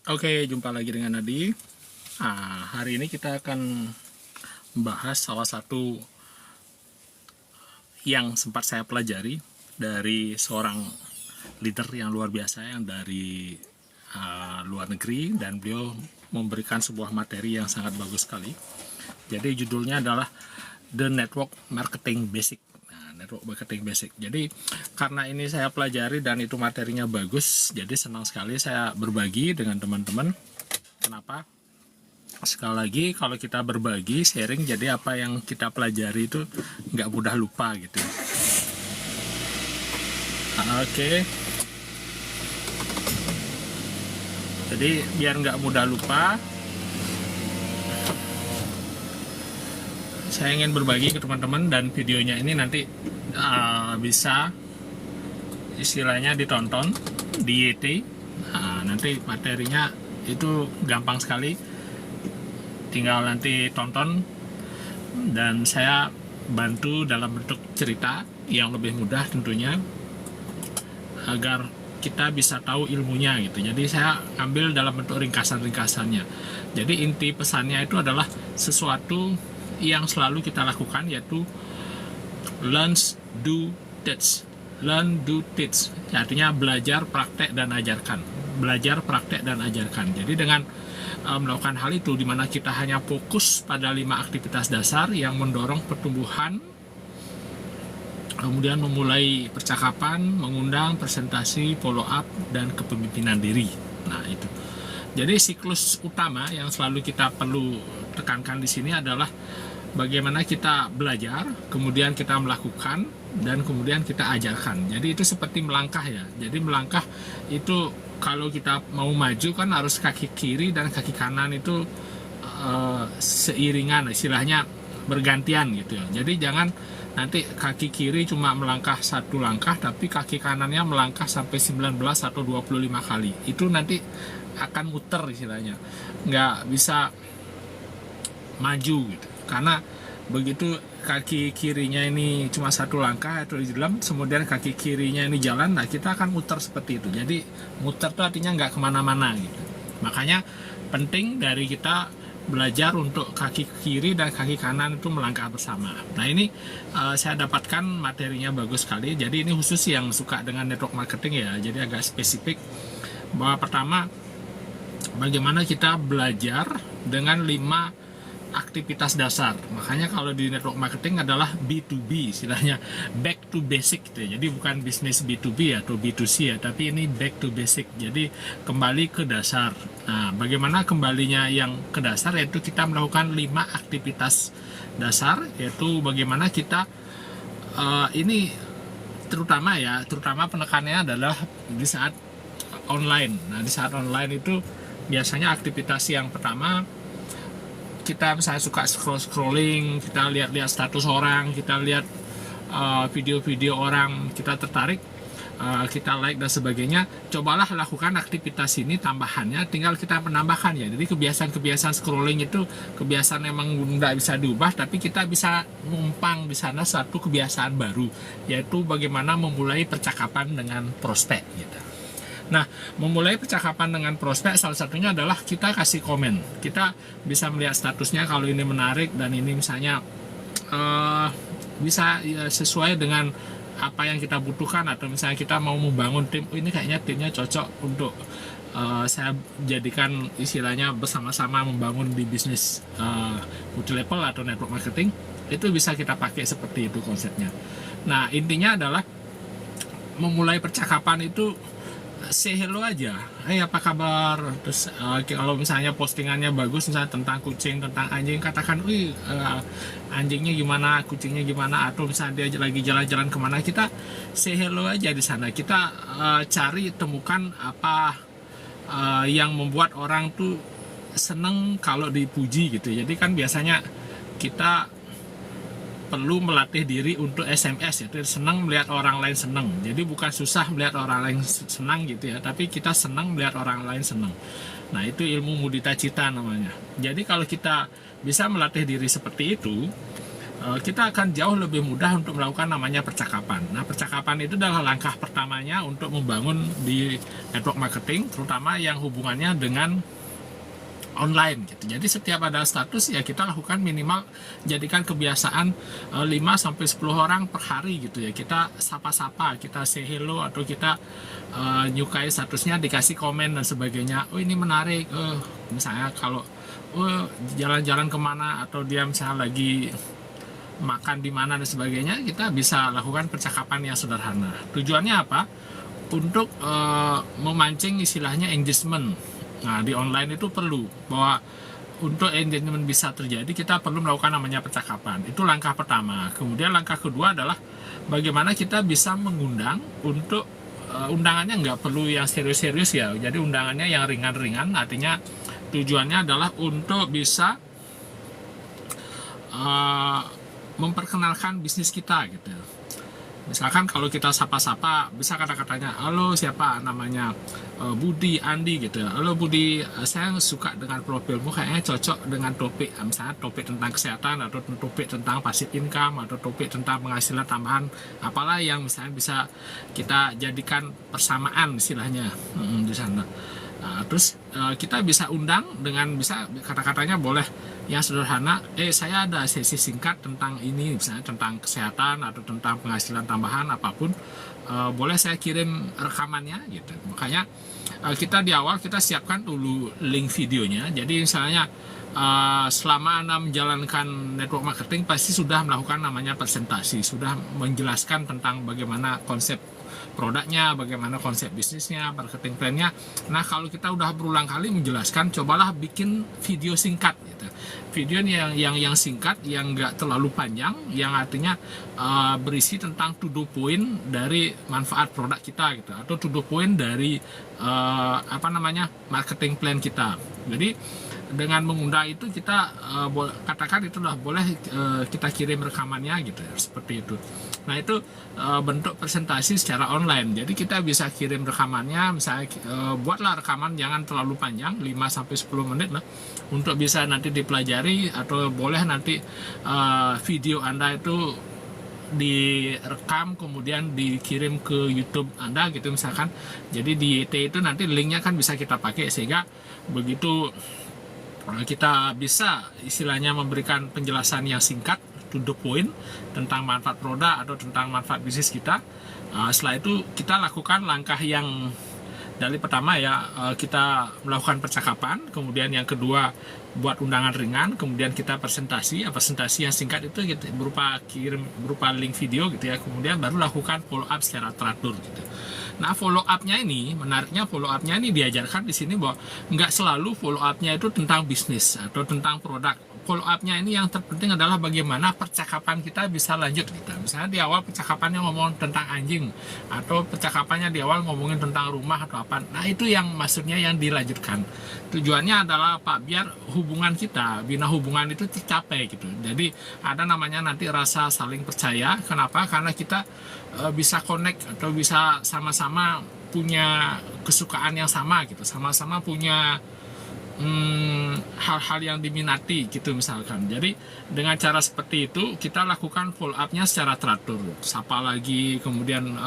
Oke, jumpa lagi dengan Nadi. Hari ini kita akan membahas salah satu yang sempat saya pelajari dari seorang leader yang luar biasa yang dari luar negeri, dan beliau memberikan sebuah materi yang sangat bagus sekali. Jadi judulnya adalah The Network Marketing Basic. Network Marketing Basic. Jadi karena ini saya pelajari dan itu materinya bagus, jadi senang sekali saya berbagi dengan teman-teman. Kenapa? Sekali lagi, kalau kita berbagi, sharing, jadi apa yang kita pelajari itu nggak mudah lupa gitu. Oke. Jadi biar nggak mudah lupa, saya ingin berbagi ke teman-teman, dan videonya ini nanti bisa istilahnya ditonton di YT. Nanti materinya itu gampang sekali, tinggal nanti tonton dan saya bantu dalam bentuk cerita yang lebih mudah tentunya, agar kita bisa tahu ilmunya gitu. Jadi saya ambil dalam bentuk ringkasan-ringkasannya. Jadi inti pesannya itu adalah sesuatu yang selalu kita lakukan, yaitu learn, do, teach. Learn, do, teach. Artinya belajar, praktek, dan ajarkan. Belajar, praktek, dan ajarkan. Jadi dengan melakukan hal itu, di mana kita hanya fokus pada 5 aktivitas dasar yang mendorong pertumbuhan, kemudian memulai percakapan, mengundang, presentasi, follow up, dan kepemimpinan diri. Nah itu. Jadi siklus utama yang selalu kita perlu tekankan di sini adalah bagaimana kita belajar, kemudian kita melakukan, dan kemudian kita ajarkan. Jadi itu seperti melangkah ya. Jadi melangkah itu kalau kita mau maju kan harus kaki kiri dan kaki kanan itu seiringan, istilahnya bergantian gitu ya. Jadi jangan nanti kaki kiri cuma melangkah 1 langkah, tapi kaki kanannya melangkah sampai 19 atau 25 kali. Itu nanti akan muter istilahnya, nggak bisa maju gitu. Karena begitu kaki kirinya ini cuma 1 langkah atau di dalam, kemudian kaki kirinya ini jalan, nah kita akan muter seperti itu. Jadi muter itu artinya nggak kemana-mana gitu. Makanya penting dari kita belajar untuk kaki kiri dan kaki kanan itu melangkah bersama. Nah ini saya dapatkan materinya bagus sekali. Jadi ini khusus yang suka dengan network marketing ya. Jadi agak spesifik bahwa pertama, bagaimana kita belajar dengan 5 aktivitas dasar. Makanya kalau di network marketing adalah B2B, istilahnya back to basic gitu ya. Jadi bukan bisnis B2B atau B2C ya, tapi ini back to basic. Jadi kembali ke dasar. Nah, bagaimana kembalinya yang ke dasar, yaitu kita melakukan 5 aktivitas dasar, yaitu bagaimana kita ini terutama penekanannya adalah di saat online. Nah, di saat online itu biasanya aktivitas yang pertama, kita misalnya suka scrolling, kita lihat-lihat status orang, kita lihat video-video orang, kita tertarik, kita like dan sebagainya. Cobalah lakukan aktivitas ini tambahannya, tinggal kita menambahkan ya. Jadi kebiasaan-kebiasaan scrolling itu kebiasaan emang nggak bisa diubah, tapi kita bisa numpang di sana satu kebiasaan baru, yaitu bagaimana memulai percakapan dengan prospek gitu. Nah, memulai percakapan dengan prospek salah satunya adalah kita kasih komen. Kita bisa melihat statusnya, kalau ini menarik dan ini misalnya bisa ya, sesuai dengan apa yang kita butuhkan, atau misalnya kita mau membangun tim, ini kayaknya timnya cocok untuk saya jadikan istilahnya bersama-sama membangun di bisnis multi level atau network marketing. Itu bisa kita pakai seperti itu konsepnya. Nah, intinya adalah memulai percakapan itu say hello aja, apa kabar, terus kalau misalnya postingannya bagus, misalnya tentang kucing, tentang anjing, katakan anjingnya gimana, kucingnya gimana, atau misalnya dia lagi jalan-jalan kemana, kita say hello aja di sana. Kita cari, temukan apa yang membuat orang tuh seneng kalau dipuji gitu. Jadi kan biasanya kita perlu melatih diri untuk SMS, yaitu senang melihat orang lain senang. Jadi bukan susah melihat orang lain senang gitu ya, tapi kita senang melihat orang lain senang. Nah, itu ilmu mudita cita namanya. Jadi kalau kita bisa melatih diri seperti itu, kita akan jauh lebih mudah untuk melakukan namanya percakapan. Nah, percakapan itu adalah langkah pertamanya untuk membangun di network marketing, terutama yang hubungannya dengan online gitu. Jadi setiap ada status ya kita lakukan minimal jadikan kebiasaan 5-10 orang per hari gitu ya. Kita sapa-sapa, kita say hello, atau kita nyukai statusnya, dikasih komen dan sebagainya. Oh ini menarik, misalnya kalau jalan-jalan kemana, atau dia misalnya lagi makan di mana dan sebagainya, kita bisa lakukan percakapan yang sederhana. Tujuannya apa? Untuk memancing istilahnya engagement. Nah, di online itu perlu bahwa untuk engagement bisa terjadi, kita perlu melakukan namanya percakapan. Itu langkah pertama. Kemudian langkah kedua adalah bagaimana kita bisa mengundang untuk undangannya nggak perlu yang serius-serius ya. Jadi undangannya yang ringan-ringan, artinya tujuannya adalah untuk bisa memperkenalkan bisnis kita gitu. Misalkan kalau kita sapa-sapa, bisa kata-katanya, halo siapa namanya, Budi, Andi gitu. Halo Budi, saya suka dengan profilmu, kayaknya cocok dengan topik, misalnya topik tentang kesehatan, atau topik tentang passive income, atau topik tentang penghasilan tambahan, apalah yang misalnya bisa kita jadikan persamaan istilahnya di sana. Nah, terus kita bisa undang dengan bisa kata-katanya boleh yang sederhana, saya ada sesi singkat tentang ini, misalnya tentang kesehatan atau tentang penghasilan tambahan apapun, boleh saya kirim rekamannya gitu. Makanya kita di awal kita siapkan dulu link videonya. Jadi misalnya selama Anda menjalankan network marketing pasti sudah melakukan namanya presentasi, sudah menjelaskan tentang bagaimana konsep produknya, bagaimana konsep bisnisnya, marketing plan-nya. Nah, kalau kita udah berulang kali menjelaskan, cobalah bikin video singkat gitu. Video yang singkat, yang nggak terlalu panjang, yang artinya berisi tentang to the point dari manfaat produk kita gitu, atau to the point dari marketing plan kita. Jadi dengan mengundang itu kita katakan itu lah boleh kita kirim rekamannya gitu ya, seperti itu. Nah, itu bentuk presentasi secara online. Jadi kita bisa kirim rekamannya, misalnya buatlah rekaman jangan terlalu panjang, 5-10 menit lah, untuk bisa nanti dipelajari, atau boleh nanti video Anda itu direkam kemudian dikirim ke YouTube Anda gitu misalkan. Jadi di IT itu nanti linknya kan bisa kita pakai, sehingga begitu kita bisa istilahnya memberikan penjelasan yang singkat, to the point, tentang manfaat produk atau tentang manfaat bisnis kita. Setelah itu kita lakukan langkah yang dari pertama ya, kita melakukan percakapan, kemudian yang kedua buat undangan ringan, kemudian kita presentasi yang singkat itu gitu, berupa link video gitu ya, kemudian baru lakukan follow up secara teratur gitu. Nah, follow up-nya ini, menariknya follow up-nya ini diajarkan di sini bahwa nggak selalu follow up-nya itu tentang bisnis atau tentang produk. Follow up-nya ini yang terpenting adalah bagaimana percakapan kita bisa lanjut gitu. Misalnya di awal percakapannya ngomong tentang anjing, atau percakapannya di awal ngomongin tentang rumah atau apa. Nah, itu yang maksudnya yang dilanjutkan. Tujuannya adalah Pak, biar hubungan kita, bina hubungan itu tercapai gitu. Jadi ada namanya nanti rasa saling percaya. Kenapa? Karena kita bisa connect atau bisa sama-sama punya kesukaan yang sama gitu, sama-sama punya hal-hal yang diminati gitu misalkan. Jadi dengan cara seperti itu kita lakukan follow up-nya secara teratur. Sapa lagi, kemudian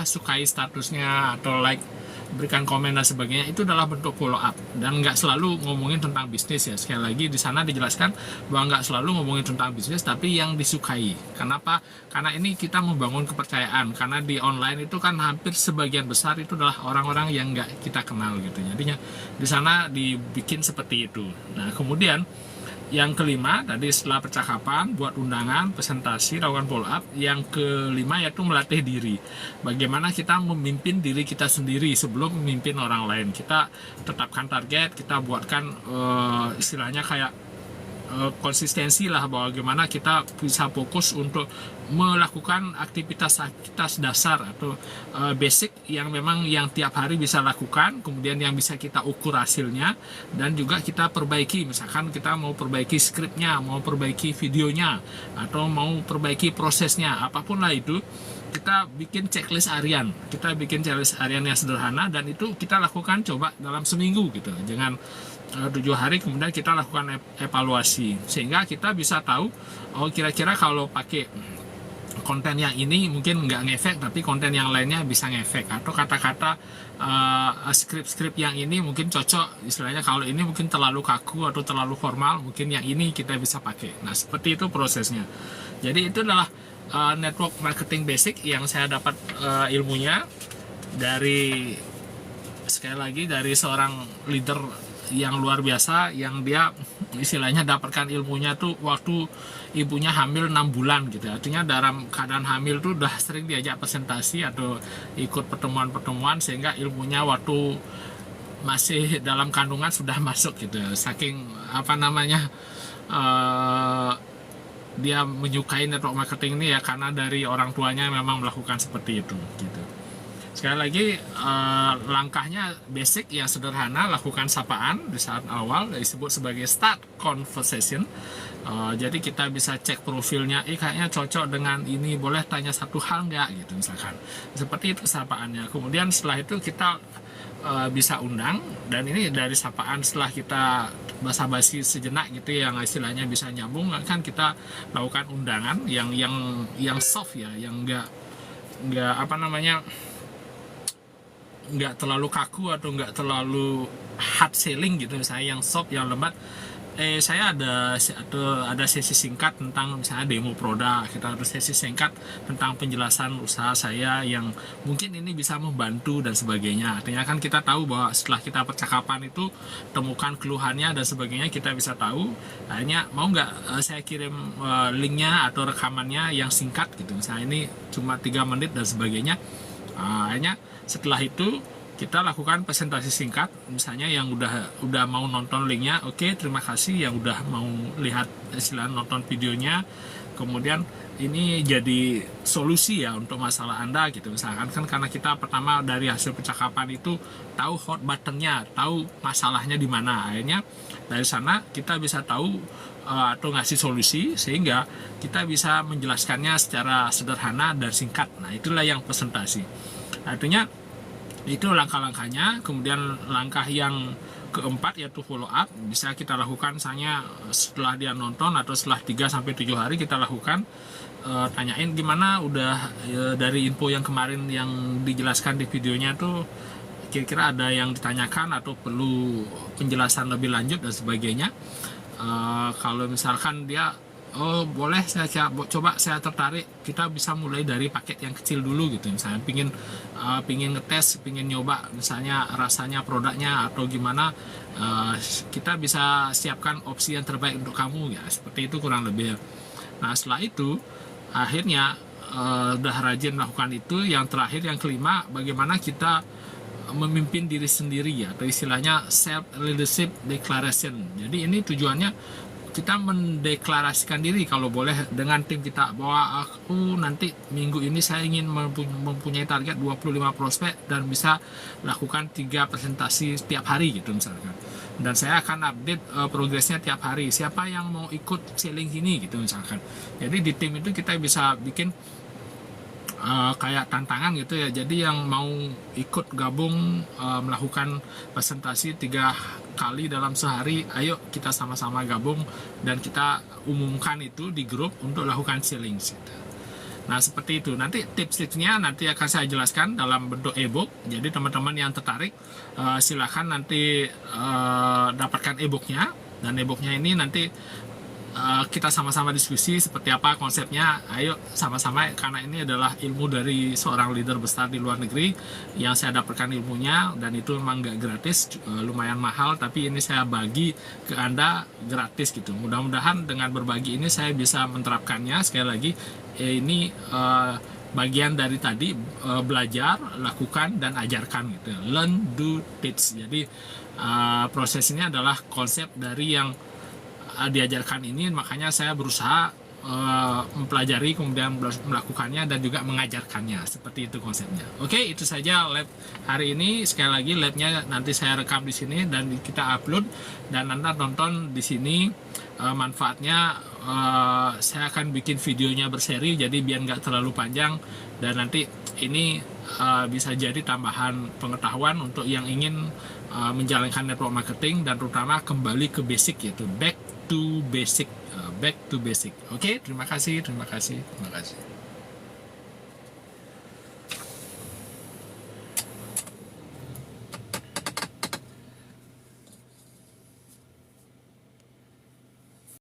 sukai statusnya atau like, berikan komen dan sebagainya, itu adalah bentuk follow up. Dan nggak selalu ngomongin tentang bisnis ya. Sekali lagi di sana dijelaskan bahwa nggak selalu ngomongin tentang bisnis, tapi yang disukai. Kenapa? Karena ini kita membangun kepercayaan. Karena di online itu kan hampir sebagian besar itu adalah orang-orang yang nggak kita kenal gitu. Jadinya di sana dibikin seperti itu. Nah, kemudian yang kelima, tadi setelah percakapan, buat undangan, presentasi, lakukan follow up. Yang kelima yaitu melatih diri. Bagaimana kita memimpin diri kita sendiri sebelum memimpin orang lain. Kita tetapkan target, kita buatkan istilahnya kayak konsistensi lah, bahwa bagaimana kita bisa fokus untuk melakukan aktivitas dasar atau basic yang memang yang tiap hari bisa lakukan, kemudian yang bisa kita ukur hasilnya, dan juga kita perbaiki. Misalkan kita mau perbaiki skripnya, mau perbaiki videonya, atau mau perbaiki prosesnya, apapun lah itu, kita bikin checklist harian. Kita bikin checklist harian yang sederhana, dan itu kita lakukan coba dalam seminggu gitu. Jangan 7 hari kemudian kita lakukan evaluasi, sehingga kita bisa tahu oh kira-kira kalau pakai konten yang ini mungkin nggak ngefek, tapi konten yang lainnya bisa ngefek, atau kata-kata skrip-skrip yang ini mungkin cocok, istilahnya kalau ini mungkin terlalu kaku atau terlalu formal, mungkin yang ini kita bisa pakai. Nah, seperti itu prosesnya. Jadi itu adalah network marketing basic yang saya dapat ilmunya dari, sekali lagi, dari seorang leader yang luar biasa, yang dia istilahnya dapatkan ilmunya tuh waktu ibunya hamil 6 bulan gitu. Artinya dalam keadaan hamil tuh udah sering diajak presentasi atau ikut pertemuan-pertemuan, sehingga ilmunya waktu masih dalam kandungan sudah masuk gitu. Saking dia menyukai network marketing ini ya, karena dari orang tuanya memang melakukan seperti itu gitu. Sekali lagi, langkahnya basic yang sederhana, lakukan sapaan di saat awal, disebut sebagai start conversation. Jadi kita bisa cek profilnya, kayaknya cocok dengan ini, boleh tanya satu hal nggak gitu misalkan. Seperti itu sapaannya. Kemudian setelah itu kita bisa undang, dan ini dari sapaan setelah kita basa-basi sejenak gitu, yang istilahnya bisa nyambung, kan kita lakukan undangan yang soft ya, yang nggak nggak terlalu kaku atau nggak terlalu hard selling gitu, misalnya yang soft, yang lembat. Saya ada sesi singkat tentang misalnya demo produk, kita ada sesi singkat tentang penjelasan usaha saya yang mungkin ini bisa membantu dan sebagainya. Artinya kan kita tahu bahwa setelah kita percakapan itu temukan keluhannya dan sebagainya, kita bisa tahu akhirnya mau nggak saya kirim linknya atau rekamannya yang singkat gitu, misalnya ini cuma 3 menit dan sebagainya. Akhirnya setelah itu kita lakukan presentasi singkat, misalnya yang udah mau nonton linknya, oke, terima kasih yang udah mau lihat nonton videonya. Kemudian ini jadi solusi ya untuk masalah Anda gitu, misalkan kan, karena kita pertama dari hasil percakapan itu tahu hot buttonnya, tahu masalahnya di mana. Akhirnya dari sana kita bisa tahu atau ngasih solusi, sehingga kita bisa menjelaskannya secara sederhana dan singkat. Nah, itulah yang presentasi. Artinya itu langkah-langkahnya. Kemudian langkah yang keempat yaitu follow up, bisa kita lakukan misalnya setelah dia nonton atau setelah 3-7 hari kita lakukan, tanyain gimana udah dari info yang kemarin yang dijelaskan di videonya tuh, kira-kira ada yang ditanyakan atau perlu penjelasan lebih lanjut dan sebagainya. Kalau misalkan dia boleh, saya coba, saya tertarik, kita bisa mulai dari paket yang kecil dulu gitu, misalnya pingin ngetes, pingin nyoba misalnya rasanya produknya atau gimana, kita bisa siapkan opsi yang terbaik untuk kamu ya, seperti itu kurang lebih. Nah, setelah itu akhirnya udah rajin melakukan itu. Yang terakhir, yang kelima, bagaimana kita memimpin diri sendiri ya, atau istilahnya self leadership declaration. Jadi ini tujuannya kita mendeklarasikan diri kalau boleh dengan tim kita, bahwa aku nanti minggu ini saya ingin mempunyai target 25 prospek dan bisa lakukan 3 presentasi setiap hari gitu misalkan, dan saya akan update progresnya tiap hari, siapa yang mau ikut selling sini gitu misalkan. Jadi di tim itu kita bisa bikin kayak tantangan gitu ya, jadi yang mau ikut gabung melakukan presentasi 3 kali dalam sehari, ayo kita sama-sama gabung dan kita umumkan itu di grup untuk lakukan selling gitu. Nah, seperti itu. Nanti tips-tipsnya nanti akan saya jelaskan dalam bentuk ebook, jadi teman-teman yang tertarik silahkan nanti dapatkan ebooknya, dan ebooknya ini nanti kita sama-sama diskusi seperti apa konsepnya. Ayo sama-sama, karena ini adalah ilmu dari seorang leader besar di luar negeri yang saya dapatkan ilmunya, dan itu memang nggak gratis, lumayan mahal, tapi ini saya bagi ke Anda gratis gitu. Mudah-mudahan dengan berbagi ini saya bisa menerapkannya. Sekali lagi, ini bagian dari tadi, belajar, lakukan, dan ajarkan gitu. Learn, do, teach. Jadi proses ini adalah konsep dari yang diajarkan ini, makanya saya berusaha mempelajari kemudian melakukannya dan juga mengajarkannya. Seperti itu konsepnya. Oke, itu saja lab hari ini. Sekali lagi labnya nanti saya rekam di sini dan kita upload dan Anda nonton di sini. Manfaatnya saya akan bikin videonya berseri jadi biar nggak terlalu panjang dan nanti ini bisa jadi tambahan pengetahuan untuk yang ingin menjalankan network marketing dan terutama kembali ke basic, yaitu back to basic. Oke, terima kasih.